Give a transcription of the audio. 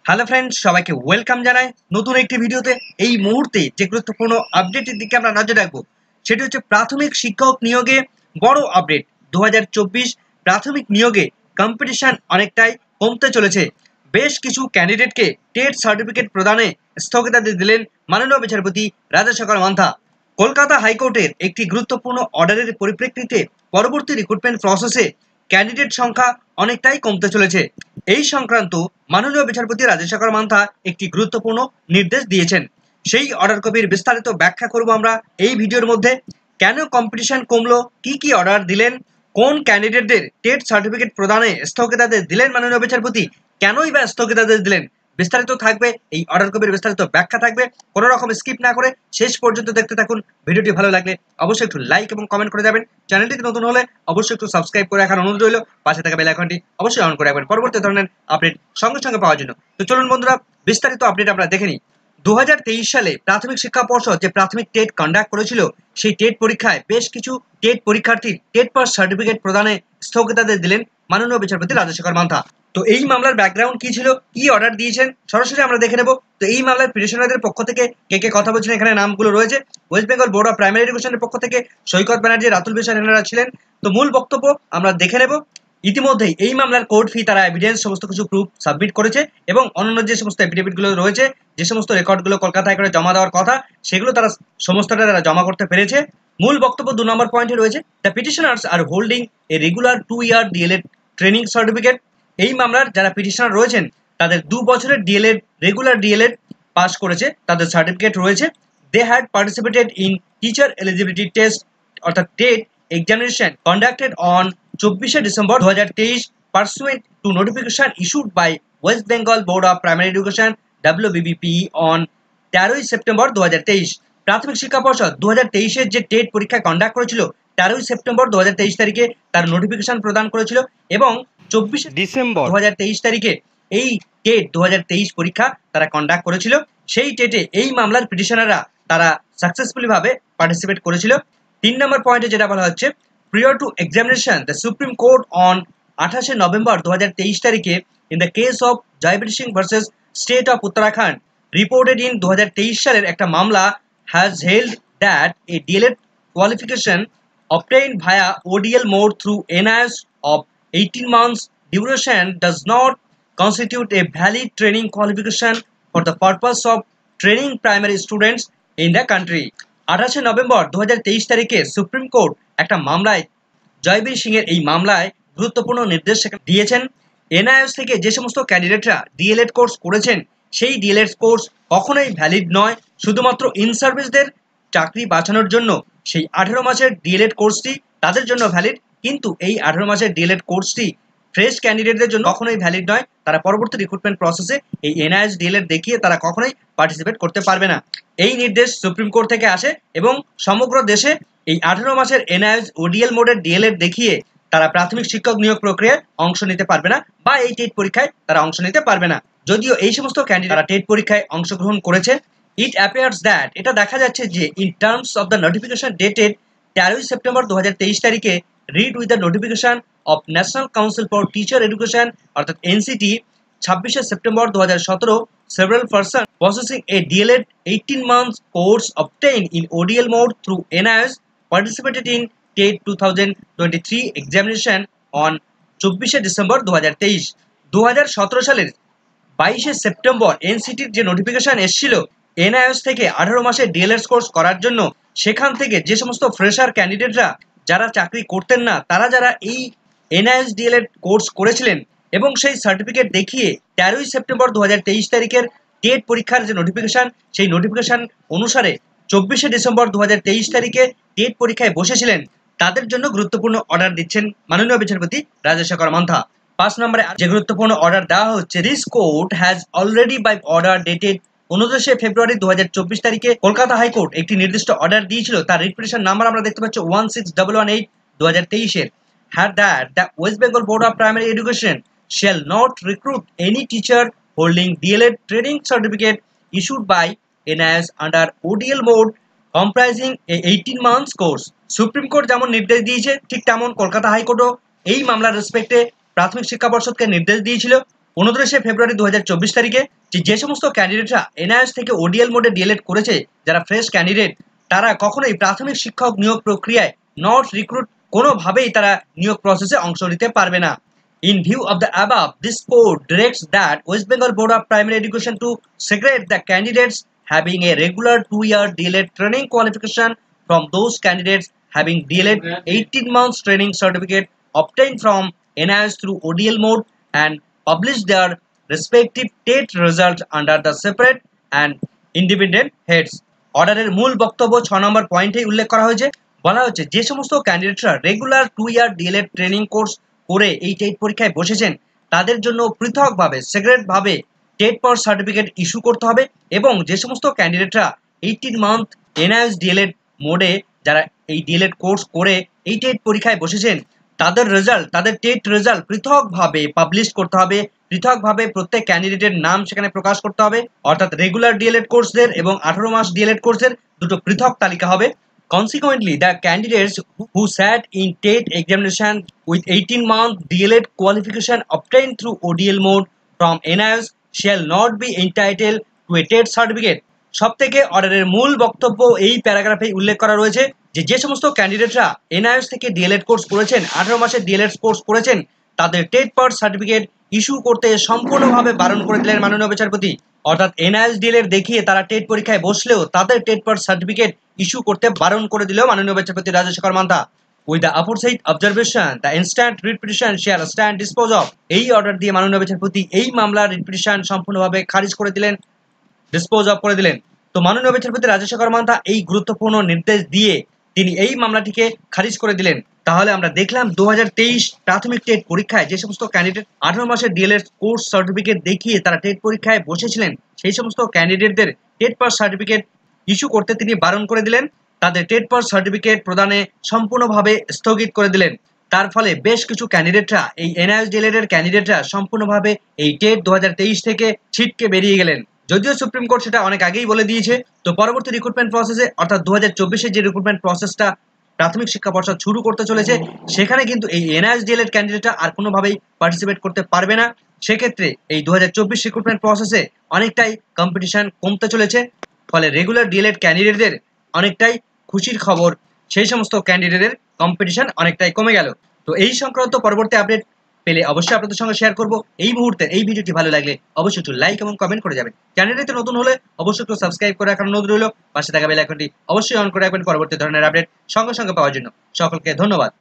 Hello friends, সবাইকে welcome জানাই নতুন একটি ভিডিওতে। এই মুহূর্তে যে গুরুত্বপূর্ণ আপডেটের দিকে আমরা নজর রাখবো সেটি হচ্ছে প্রাথমিক শিক্ষক নিয়োগে বড় আপডেট। 2024 প্রাথমিক নিয়োগে কম্পিটিশন অনেকটাই কমতে চলেছে। বেশ কিছু ক্যান্ডিডেটকে টেট সার্টিফিকেট প্রদানে স্থগিতাদেশ দিলেন মাননীয় বিচারপতি রাজাশেখর মান্থা। কলকাতা হাইকোর্টের একটি গুরুত্বপূর্ণ অর্ডারের পরিপ্রেক্ষিতে পরবর্তী রিক্রুটমেন্ট প্রসেসে ক্যান্ডিডেট সংখ্যা অনেকটাই কমতে চলেছে। এই সংক্রান্ত মাননীয় বিচারপতি রাজাশেখর মান্থা একটি গুরুত্বপূর্ণ নির্দেশ দিয়েছেন। সেই অর্ডার কপির বিস্তারিত ব্যাখ্যা করব আমরা এই ভিডিওর মধ্যে। কেন কম্পিটিশন কমলো, কি কি অর্ডার দিলেন, কোন ক্যান্ডিডেটদের টেট সার্টিফিকেট প্রদানে স্থগিতাদেশ দিলেন মাননীয় বিচারপতি, কেনই বা স্থগিতাদেশ দিলেন, বিস্তারিত থাকবে। এই অর্ডার কপির বিস্তারিত ব্যাখ্যা থাকবে, কোনো রকম স্কিপ না করে শেষ পর্যন্ত দেখতে থাকুন। ভিডিওটি ভালো লাগলে অবশ্যই একটু লাইক এবং কমেন্ট করে যাবেন। চ্যানেলটিতে নতুন হলে অবশ্যই একটু সাবস্ক্রাইব করে রাখার অনুরোধ রইল। পাশে থাকা বেল আইকনটি অবশ্যই অন করে রাখবেন পরবর্তী ধরনের আপডেট সঙ্গে সঙ্গে পাওয়ার জন্য। তো চলুন বন্ধুরা, বিস্তারিত আপডেট আমরা দেখে নিই। 2023 সালে প্রাথমিক শিক্ষা পর্ষদ যে প্রাথমিক টেট কন্ডাক্ট করেছিল, সেই টেট পরীক্ষায় বেশ কিছু টেট পরীক্ষার্থীর টেট পাস সার্টিফিকেট প্রদানে স্থগিতাদেশ দিলেন মাননীয় বিচারপতি রাজাশেখর মান্থা। তো এই মামলার ব্যাকগ্রাউন্ড কি ছিল, কি অর্ডার দিয়েছেন, সরাসরি আমরা দেখে নেব। তো এই মামলার পিটিশনারদের পক্ষ থেকে কে কে কথা বলছেন এখানে নামগুলো রয়েছে। West Bengal board of primary এডুকেশনের পক্ষ থেকে সৈকত ব্যানার্জি, রাতুল বিশ্বাস এনারা ছিলেন। তো মূল বক্তব্য আমরা দেখে নেব। ইতিমধ্যেই এই মামলার কোর্ট ফি, তারা এভিডেন্স সমস্ত কিছু প্রুফ সাবমিট করেছে এবং অন্যান্য যে সমস্ত এফিডেভিটগুলো রয়েছে, যে সমস্ত রেকর্ডগুলো কলকাতা হাইকোর্টে জমা দেওয়ার কথা, সেগুলো তারা সমস্তটা তারা জমা করতে পেরেছে। মূল বক্তব্য 2 নম্বর পয়েন্টে রয়েছে, the petitioners are holding a regular 2-year DElEd training certificate. এই মামলার যারা পিটিশনার রয়েছেন তাদের 2 বছরের ডিএলএড, রেগুলার ডিএলএড পাস করেছে, তাদের সার্টিফিকেট রয়েছে। They had participated in teacher eligibility test অর্থাৎ TET examination conducted on 24 December 2023 pursuant to notification issued by West Bengal Board of Primary Education WBBPE on 13 September 2023। প্রাথমিক শিক্ষা পর্ষদ 2023 এর যে TET পরীক্ষা কন্ডাক্ট করেছিল 13 সেপ্টেম্বর 2023 তারিখে তার নোটিফিকেশন প্রদান করেছিল এবং 24 ডিসেম্বর 2023 তারিখে এই টেট 2023 পরীক্ষা তারা কন্ডাক্ট করেছিল। সেই টেটে এই মামলার পিটিশনাররা তারা সাকসেসফুলি ভাবে পার্টিসিপেট করেছিল। 3 নম্বর পয়েন্টে যেটা বলা হচ্ছে, prior to examination the Supreme Court on 28 November 2023 তারিখে in the case of Jaiveer Singh versus State of Uttarakhand reported in 2023 সালের একটা মামলা has held that a DLED qualification obtained via ODL mode through NIS of 18 months duration does not constitute a valid training qualification for the purpose of training primary students in the country। 28 November 2023 তারিখে supreme court একটা মামলায়, জয়বীর সিং এর এই মামলায় গুরুত্বপূর্ণ নির্দেশ দিয়েছেন। NIS থেকে যে সমস্ত ক্যান্ডিডেটরা ডিএলএড কোর্স করেছেন সেই ডিএলএড কোর্স কখনোই ভ্যালিড নয়। শুধুমাত্র ইন সার্ভিসদের চাকরি বাঁচানোর জন্য সেই 18 মাসের ডিএলএড কোর্সটি তাদের জন্য ভ্যালিড, কিন্তু এই 18 মাসের ডিএলএড কোর্সটি ফ্রেশ ক্যান্ডিডেটদের জন্য কখনোই ভ্যালিড নয়। তারা পরবর্তী রিক্রুটমেন্ট প্রসেসে এই এনআইএস ডিএলএড দেখিয়ে তারা কখনোই পার্টিসিপেট করতে পারবে না। এই নির্দেশ সুপ্রিম কোর্ট থেকে আসে এবং সমগ্র দেশে এই 18 মাসের এনআইএস ওডিএল মোডের ডিএলএড দেখিয়ে তারা প্রাথমিক শিক্ষক নিয়োগ প্রক্রিয়ায় অংশ নিতে পারবে না বা এই টেট পরীক্ষায় তারা অংশ নিতে পারবে না। যদিও এই সমস্ত ক্যান্ডিডেট টেট পরীক্ষায় অংশগ্রহণ করেছে, ইট অ্যাপিয়ার্স দ্যাট, এটা দেখা যাচ্ছে যে in terms of the notification dated 13 September 2023 তারিখে read with the notification off national council for teacher education অর্থাৎ NCT 26 September 2017, several persons possessing a DLED 18 months course obtained in ODL mode through NIS participated in TET 2023 examination on 24 December 2023। 2017 সালের 22 September এনসিটির যে notification এসেছিল NIS থেকে 18 মাসের D.El.Ed course করার জন্য, সেখান থেকে যে সমস্ত ফ্রেশার ক্যান্ডিডেটরা যারা চাকরি করতেন না, তারা যারা এই এনআইএস ডিএলএড কোর্স করেছিলেন এবং সেই সার্টিফিকেট দেখিয়ে 13 সেপ্টেম্বর 2023 তারিখের টেট পরীক্ষার যে নোটিফিকেশন, সেই নোটিফিকেশন অনুসারে 24 ডিসেম্বর 2023 তারিখে টেট পরীক্ষায় বসেছিলেন, তাদের জন্য গুরুত্বপূর্ণ অর্ডার দিচ্ছেন মাননীয় বিচারপতি রাজাশেখর মান্থা। 5 নম্বরে যে গুরুত্বপূর্ণ অর্ডার দেওয়া হচ্ছে, this court has already by order dated 29 February 2024 তারিখে কলকাতা হাইকোর্ট একটি নির্দিষ্ট অর্ডার দিয়েছিল। তার রিট পিটিশন নাম্বার আমরা দেখতে পাচ্ছি 16118 2023 এর। had that the West Bengal Board of Primary Education shall not recruit any teacher holding DLED training certificate issued by NIS under ODL mode comprising a 18 months course। Supreme court যেমন নির্দেশ দিয়েছে ঠিক তেমন কলকাতা হাইকোর্টও এই মামলার রেসপেক্টে প্রাথমিক শিক্ষা পর্ষদকে নির্দেশ দিয়েছিল 29 ফেব্রুয়ারি 2024 তারিখে যে সমস্ত ক্যান্ডিডেটরা এনআইএস থেকে ওডিএল মোডে ডিএলএড করেছে, যারা ফ্রেশ ক্যান্ডিডেট, তারা কখনোই প্রাথমিক শিক্ষক নিয়োগ প্রক্রিয়ায় নট রিক্রুট কোনোভাবেই তারা নিয়োগ প্রসেসে অংশ নিতে পারবে না। In view of the above, this code directs that West Bengal Board of Primary Education to segregate the candidates having a regular 2-year DLED training qualification from those candidates having DLED 18 months training certificate obtained from NIS through ODL mode and publish their respective TET results under the separate and independent heads. অর্ডারের মূল বক্তব্য 6 নম্বর পয়েন্টে উল্লেখ করা হয়েছে। বলা হচ্ছে যে সমস্ত ক্যান্ডিডেটরা regular 2-year DLED training course করে এই টেট পরীক্ষায় বসেছেন, তাদের জন্য পৃথকভাবে সেগ্রেগেটভাবে টেট পাস সার্টিফিকেট ইস্যু করতে হবে, এবং যে সমস্ত ক্যান্ডিডেটরা 18 মান্থ এনআইএস ডিএলএড মোডে যারা এই ডিএলএড কোর্স করে এই টেট পরীক্ষায় বসেছেন, তাদের রেজাল্ট, তাদের টেট রেজাল্ট পৃথকভাবে পাবলিশ করতে হবে, পৃথকভাবে প্রত্যেক ক্যান্ডিডেটের নাম সেখানে প্রকাশ করতে হবে। অর্থাৎ রেগুলার ডিএলএড কোর্সদের এবং 18 মাস ডিএলএড কোর্সের দুটো পৃথক তালিকা হবে। Consequently, the candidates who sat in TET examination with 18-month DLED qualification obtained through ODL mode from NIS shall not be entitled to a TET certificate. সবথেকে অর্ডারের মূল বক্তব্য এই প্যারাগ্রাফে উল্লেখ করা রয়েছে যে সমস্ত ক্যান্ডিডেটরা এনআইএস থেকে ডিএলএড কোর্স করেছেন, 18 মাসের ডিএলএড কোর্স করেছেন, তাদের টেট পাস সার্টিফিকেট ইস্যু করতে সম্পূর্ণভাবে বারণ করে দিলেন মাননীয় বিচারপতি। অর্থাৎ এনআইএস ডিএলএড দেখিয়ে তারা টেট পরীক্ষায় বসলেও তাদের টেট পাস সার্টিফিকেট ইস্যু করতে বারণ করে দিল মাননীয় বিচারপতি Rajshekhar Mantha. With the aforesaid observation, the instant writ petition shall stand disposed of. এই অর্ডার দিয়ে মাননীয় বিচারপতি এই মামলার রিট পিটিশন সম্পূর্ণভাবে খারিজ করে দিলেন, ডিসপোজ অফ করে দিলেন। তো মাননীয় বিচারপতি রাজশেখর মান্থা এই গুরুত্বপূর্ণ নির্দেশ দিয়ে তিনি এই মামলাটিকে খারিজ করে দিলেন। তাহলে আমরা দেখলাম 2023 প্রাথমিক টেট পরীক্ষায় যে সমস্ত ক্যান্ডিডেট 18 মাসের ডিএলএড কোর্স সার্টিফিকেট দেখিয়ে তারা টেট পরীক্ষায় বসেছিলেন, সেই সমস্ত ক্যান্ডিডেটদের টেট পাস সার্টিফিকেট ইস্যু করতে তিনি বারণ করে দিলেন, তাদের টেট পাস সার্টিফিকেট প্রদানে সম্পূর্ণভাবে স্থগিত করে দিলেন। তার ফলে বেশ কিছু ক্যান্ডিডেটরা, এই এনআইএস ডিএলএড এর ক্যান্ডিডেটরা সম্পূর্ণভাবে এই টেট 2023 থেকে ছিটকে বেরিয়ে গেলেন। যদিও সুপ্রিম কোর্ট সেটা অনেক আগেই বলে দিয়েছে। তো পরবর্তী রিক্রুটমেন্ট প্রসেসে অর্থাৎ 2024 যে রিক্রুটমেন্ট প্রসেসটা প্রাথমিক শিক্ষা পর্ষদ শুরু করতে চলেছে, সেখানে কিন্তু এই এনআইএস ডিএলএড ক্যান্ডিডেটরা আর কোনোভাবেই পার্টিসিপেট করতে পারবে না। সেক্ষেত্রে এই 2024 রিক্রুটমেন্ট প্রসেসে অনেকটাই কম্পিটিশন কমতে চলেছে। ফলে রেগুলার ডিএলএড ক্যান্ডিডেটদের অনেকটাই খুশির খবর, সেই সমস্ত ক্যান্ডিডেটের কম্পিটিশন অনেকটাই কমে গেল। তো এই সংক্রান্ত পরবর্তী আপডেট পেলে অবশ্যই আপনাদের সঙ্গে শেয়ার করব। এই মুহূর্তে এই ভিডিওটি ভালো লাগলে অবশ্যই একটু লাইক এবং কমেন্ট করে যাবেন। চ্যানেলটিতে নতুন হলে অবশ্যই একটু সাবস্ক্রাইব করে রাখার অনুরোধ রইল। পাশে থাকা বেল আইকনটি অবশ্যই অন করে রাখবেন পরবর্তী ধরনের আপডেট সঙ্গে সঙ্গে পাওয়ার জন্য। সকলকে ধন্যবাদ।